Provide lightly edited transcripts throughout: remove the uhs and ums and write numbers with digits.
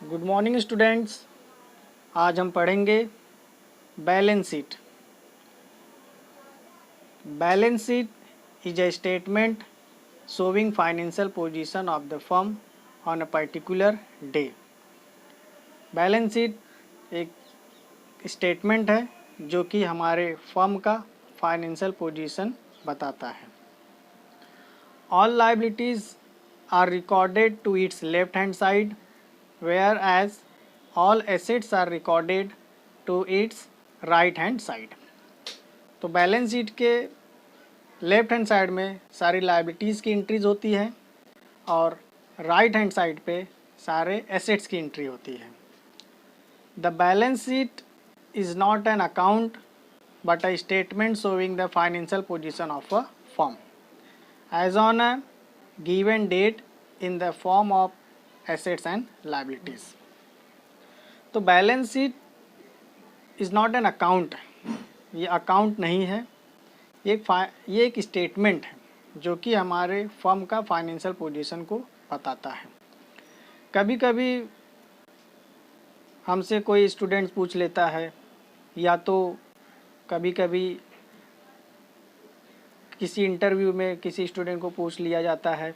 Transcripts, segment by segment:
Good morning students. आज हम पढ़ेंगे balance sheet. Balance sheet is a statement showing financial position of the firm on a particular day। Balance sheet एक statement है जो कि हमारे फर्म का फाइनेंशियल पोजीशन बताता है। All liabilities are recorded to its left hand side whereas all assets are recorded to its right hand side। तो balance sheet के लेफ्ट हैंड साइड में सारी लाइबिलिटीज़ की एंट्रीज होती है और राइट हैंड साइड पे सारे एसेट्स की एंट्री होती है। The balance sheet is not an account but a statement showing the financial position of a firm as on a given date in the form of assets and liabilities. तो balance sheet is not an account, ये account नहीं है, ये एक statement है जो कि हमारे फर्म का फाइनेंशियल पोजीशन को बताता है। कभी कभी हमसे कोई स्टूडेंट पूछ लेता है या तो कभी कभी किसी इंटरव्यू में किसी स्टूडेंट को पूछ लिया जाता है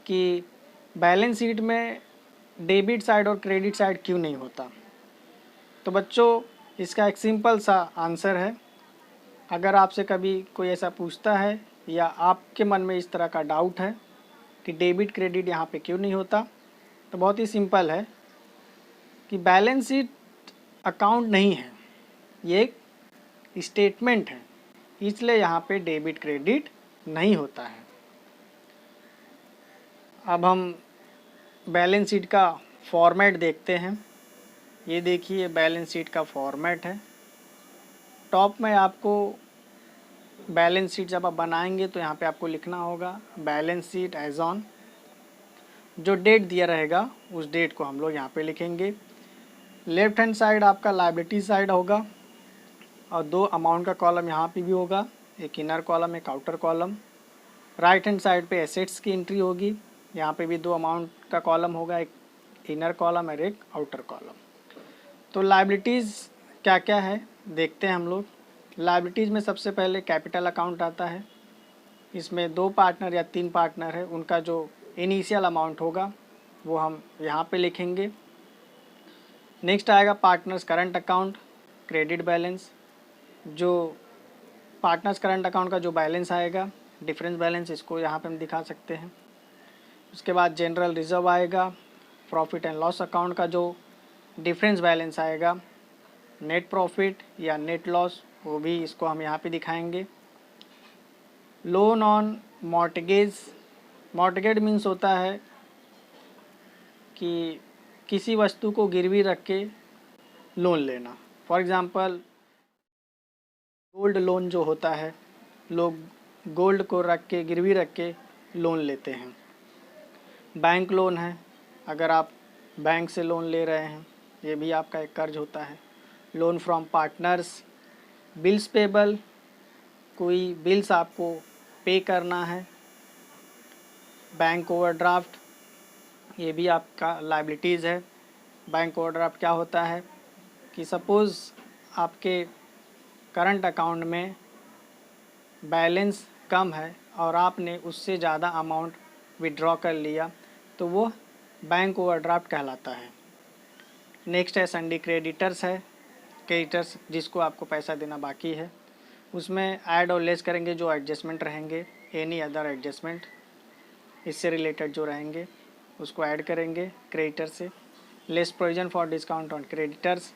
कि बैलेंस शीट में डेबिट साइड और क्रेडिट साइड क्यों नहीं होता। तो बच्चों, इसका एक सिंपल सा आंसर है। अगर आपसे कभी कोई ऐसा पूछता है या आपके मन में इस तरह का डाउट है कि डेबिट क्रेडिट यहाँ पे क्यों नहीं होता, तो बहुत ही सिंपल है कि बैलेंस शीट अकाउंट नहीं है, ये एक स्टेटमेंट है, इसलिए यहाँ पे डेबिट क्रेडिट नहीं होता है। अब हम बैलेंस शीट का फॉर्मेट देखते हैं। ये देखिए बैलेंस शीट का फॉर्मेट है। टॉप में आपको बैलेंस शीट जब आप बनाएंगे तो यहाँ पे आपको लिखना होगा बैलेंस शीट एज ऑन। जो डेट दिया रहेगा उस डेट को हम लोग यहाँ पे लिखेंगे। लेफ्ट हैंड साइड आपका लायबिलिटी साइड होगा और दो अमाउंट का कॉलम यहाँ पे भी होगा, एक इनर कॉलम एक outer column. Right hand side पे एसेट्स की एंट्री होगी, यहाँ पे भी दो अमाउंट का कॉलम होगा, एक इनर कॉलम और एक आउटर कॉलम। तो लायबिलिटीज़ क्या क्या है देखते हैं हम लोग। लायबिलिटीज़ में सबसे पहले कैपिटल अकाउंट आता है। इसमें दो पार्टनर या तीन पार्टनर है, उनका जो इनिशियल अमाउंट होगा वो हम यहाँ पे लिखेंगे। नेक्स्ट आएगा partners current account, credit balance. जो पार्टनर्स करंट अकाउंट का जो बैलेंस आएगा, डिफरेंस बैलेंस, इसको यहाँ पे हम दिखा सकते हैं। उसके बाद जनरल रिजर्व आएगा, प्रॉफिट एंड लॉस अकाउंट का जो डिफरेंस बैलेंस आएगा, नेट प्रॉफिट या नेट लॉस, वो भी इसको हम यहाँ पे दिखाएंगे। Loan on mortgage, mortgage means होता है कि किसी वस्तु को गिरवी रख के लोन लेना। फॉर एग्ज़ाम्पल गोल्ड लोन जो होता है, लोग गोल्ड को रख के गिरवी रख के लोन लेते हैं। बैंक लोन है, अगर आप बैंक से लोन ले रहे हैं, ये भी आपका एक कर्ज होता है। Loan from partners, bills payable, कोई बिल्स आपको पे करना है। बैंक ओवरड्राफ्ट, ये भी आपका लायबिलिटीज़ है। बैंक ओवरड्राफ्ट क्या होता है कि सपोज़ आपके करंट अकाउंट में बैलेंस कम है और आपने उससे ज़्यादा अमाउंट विड्रॉ कर लिया, तो वो बैंक ओवरड्राफ्ट कहलाता है। नेक्स्ट है संडे क्रेडिटर्स है, क्रेडिटर्स जिसको आपको पैसा देना बाकी है, उसमें ऐड और लेस करेंगे जो एडजस्टमेंट रहेंगे, एनी अदर एडजस्टमेंट इससे रिलेटेड जो रहेंगे उसको ऐड करेंगे क्रेडिटर से। Less provision for discount on creditors.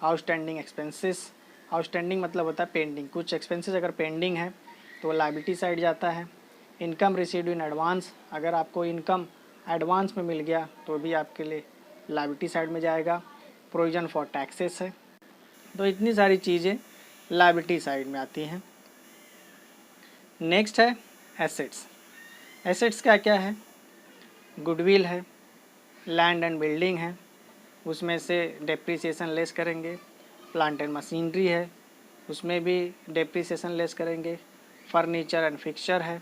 Outstanding expenses, outstanding मतलब होता है पेंडिंग, कुछ एक्सपेंसेस अगर पेंडिंग है तो लायबिलिटी साइड जाता है। इनकम रिसीव्ड इन एडवांस, अगर आपको इनकम एडवांस में मिल गया तो भी आपके लिए लायबिलिटी साइड में जाएगा। प्रोविजन फॉर टैक्सेस है। तो इतनी सारी चीज़ें लायबिलिटी साइड में आती हैं। नेक्स्ट है एसेट्स। एसेट्स क्या क्या है? गुडविल है, लैंड एंड बिल्डिंग है, उसमें से डेप्रिसिएशन लेस करेंगे। प्लांट एंड मशीनरी है, उसमें भी डेप्रिसिएशन लेस करेंगे। फर्नीचर एंड फिक्सचर है,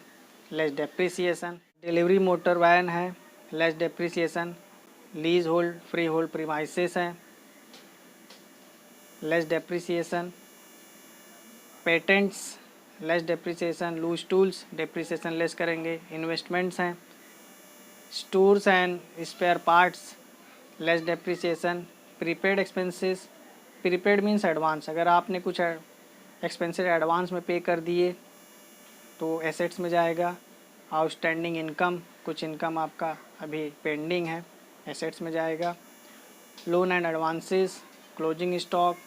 less depreciation. Delivery motor van है, less depreciation. Lease hold, free hold premises हैं, less depreciation, patents less depreciation, loose tools depreciation less करेंगे, investments हैं, stores and spare parts less depreciation, prepaid expenses, prepaid means advance, अगर आपने कुछ expenses advance में पे कर दिए तो एसेट्स में जाएगा। आउटस्टैंडिंग इनकम, कुछ इनकम आपका अभी पेंडिंग है, एसेट्स में जाएगा। Loan and advances, closing stock,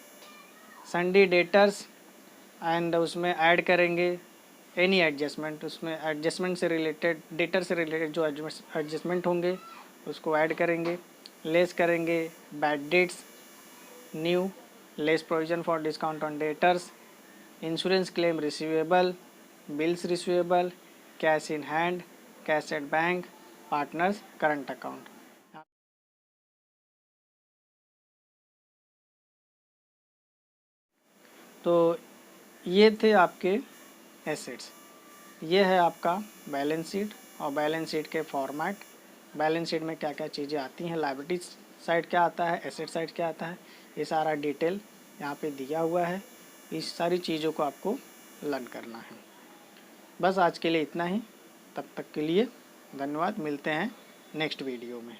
सन्डी debtors and उसमें ऐड करेंगे एनी एडजस्टमेंट, उसमें एडजस्टमेंट से रिलेटेड, डेटर से रिलेटेड जो एडजस्टमेंट होंगे उसको ऐड करेंगे। लेस करेंगे bad debts, new less provision for discount on debtors, insurance claim receivable, bills receivable, cash in hand, cash at bank, partners current account. तो ये थे आपके एसेट्स। ये है आपका बैलेंस शीट, और बैलेंस शीट के फॉर्मेट, बैलेंस शीट में क्या क्या चीज़ें आती हैं, लायबिलिटी साइड क्या आता है, एसेट साइड क्या आता है, ये सारा डिटेल यहाँ पे दिया हुआ है। इस सारी चीज़ों को आपको लर्न करना है। बस आज के लिए इतना ही, तब तक के लिए धन्यवाद, मिलते हैं नेक्स्ट वीडियो में।